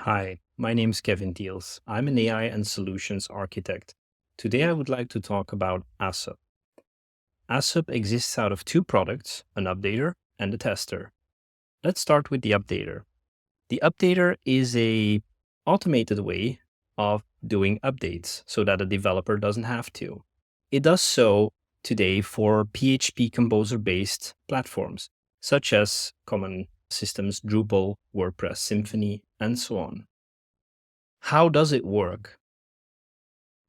Hi, my name is Kevin Thiels. I'm an AI and solutions architect. Today I would like to talk about Asup. Asup exists out of two products, an updater and a tester. Let's start with the updater. The updater is a automated way of doing updates so that a developer doesn't have to. It does so today for PHP Composer-based platforms, such as common systems Drupal, WordPress, Symfony, and so on. How does it work?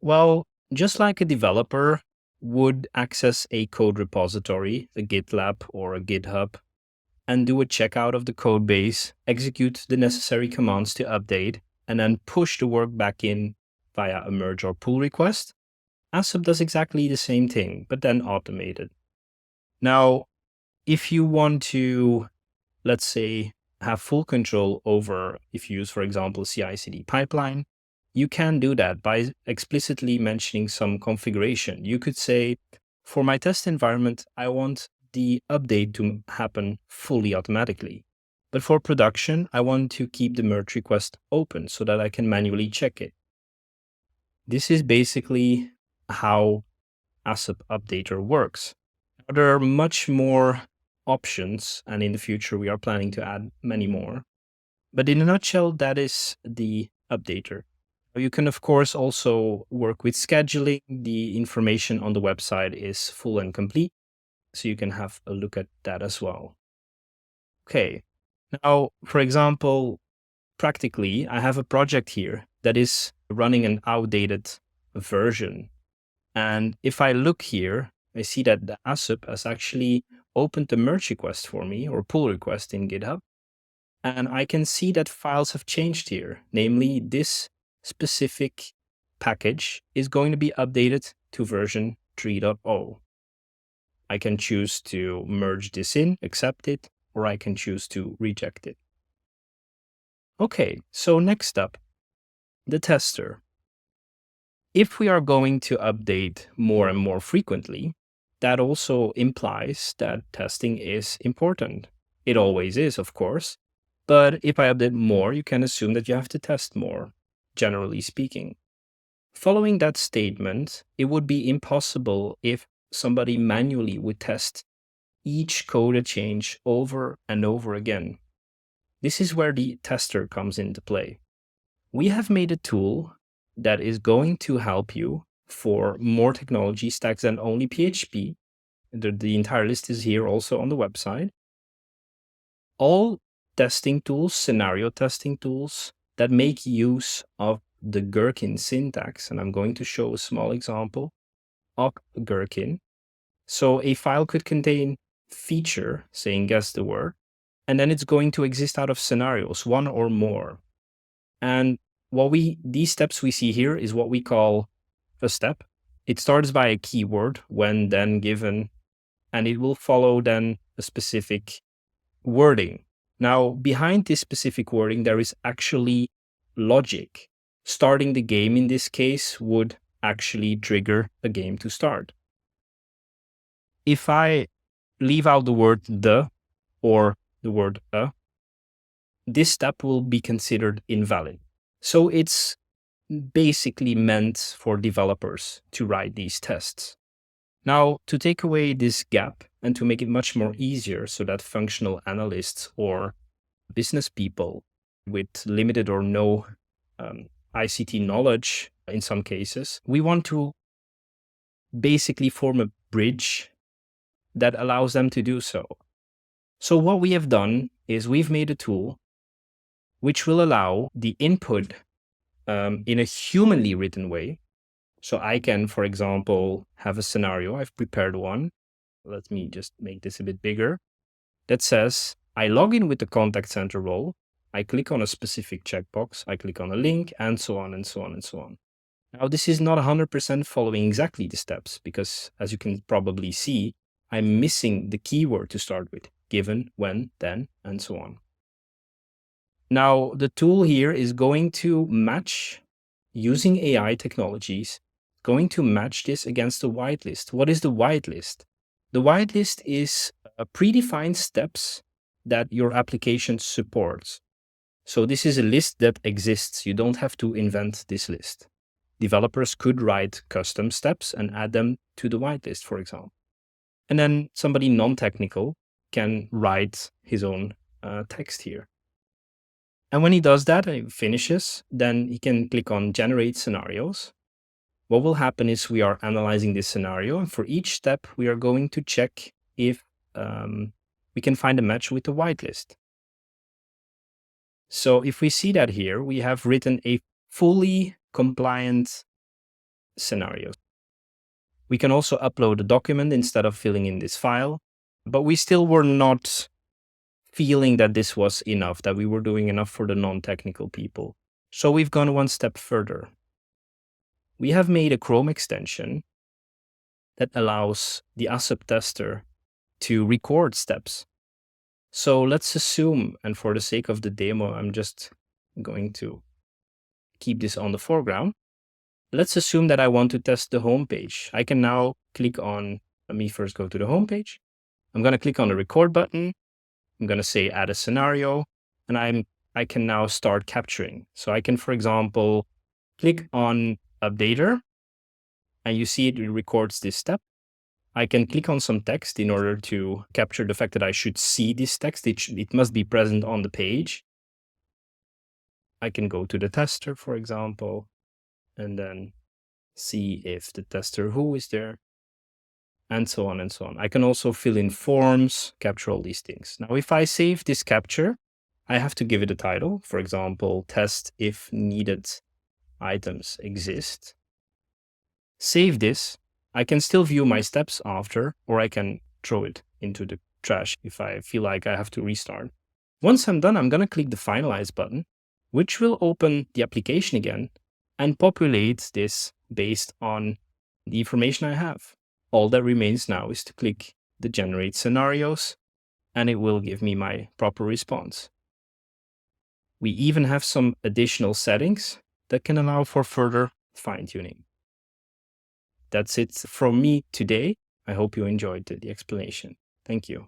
Well, just like a developer would access a code repository, a GitLab or a GitHub, and do a checkout of the code base, execute the necessary commands to update, and then push the work back in via a merge or pull request, Asup does exactly the same thing, but then automated. Now, if you want to, let's say, have full control over, if you use, for example, CI/CD pipeline, you can do that by explicitly mentioning some configuration. You could say, for my test environment, I want the update to happen fully automatically. But for production, I want to keep the merge request open so that I can manually check it. This is basically how Asup Updater works. There are much more options, and in the future, we are planning to add many more. But in a nutshell, that is the updater. You can, of course, also work with scheduling. The information on the website is full and complete, so you can have a look at that as well. Okay, now, for example, practically, I have a project here that is running an outdated version. And if I look here, I see that the Asup has actually opened the merge request for me or pull request in GitHub. And I can see that files have changed here. Namely, this specific package is going to be updated to version 3.0. I can choose to merge this in, accept it, or I can choose to reject it. Okay, so next up, the tester. If we are going to update more and more frequently, that also implies that testing is important. It always is, of course. But if I update more, you can assume that you have to test more, generally speaking. Following that statement, it would be impossible if somebody manually would test each code change over and over again. This is where the tester comes into play. We have made a tool that is going to help you for more technology stacks than only PHP. The entire list is here also on the website. All testing tools, scenario testing tools that make use of the Gherkin syntax. And I'm going to show a small example of Gherkin. So a file could contain feature, saying guess the word, and then it's going to exist out of scenarios, one or more. And these steps we see here is what we call a step. It starts by a keyword when then given, and it will follow then a specific wording. Now, behind this specific wording, there is actually logic. Starting the game in this case would actually trigger a game to start. If I leave out the word the or the word a, this step will be considered invalid. So it's basically meant for developers to write these tests. Now, to take away this gap and to make it much more easier so that functional analysts or business people with limited or no ICT knowledge in some cases, we want to basically form a bridge that allows them to do so. So what we have done is we've made a tool which will allow the input in a humanly written way. So I can, for example, have a scenario. I've prepared one. Let me just make this a bit bigger. That says, I log in with the contact center role. I click on a specific checkbox. I click on a link, and so on, and so on, and so on. Now, this is not 100% following exactly the steps because, as you can probably see, I'm missing the keyword to start with, given, when, then, and so on. Now, the tool here is going to match, using AI technologies, going to match this against the whitelist. What is the whitelist? The whitelist is predefined steps that your application supports. So this is a list that exists. You don't have to invent this list. Developers could write custom steps and add them to the whitelist, for example. And then somebody non-technical can write his own text here. And when he does that and he finishes, then he can click on Generate Scenarios. What will happen is we are analyzing this scenario, and for each step, we are going to check if we can find a match with the whitelist. So if we see that here, we have written a fully compliant scenario. We can also upload a document instead of filling in this file, but we still were not feeling that this was enough, that we were doing enough for the non-technical people. So we've gone one step further. We have made a Chrome extension that allows the Asup tester to record steps. So let's assume, and for the sake of the demo, I'm just going to keep this on the foreground. Let's assume that I want to test the home page. I can now click on, let me first go to the home page. I'm going to click on the record button. I'm going to say add a scenario, and I can now start capturing. So I can, for example, click on updater, and you see it records this step. I can click on some text in order to capture the fact that I should see this text. It must be present on the page. I can go to the tester, for example, and then see if the tester who is there, and so on and so on. I can also fill in forms, capture all these things. Now, if I save this capture, I have to give it a title. For example, test if needed items exist. Save this. I can still view my steps after, or I can throw it into the trash if I feel like I have to restart. Once I'm done, I'm going to click the finalize button, which will open the application again and populate this based on the information I have. All that remains now is to click the generate scenarios, and it will give me my proper response. We even have some additional settings that can allow for further fine-tuning. That's it from me today. I hope you enjoyed the explanation. Thank you.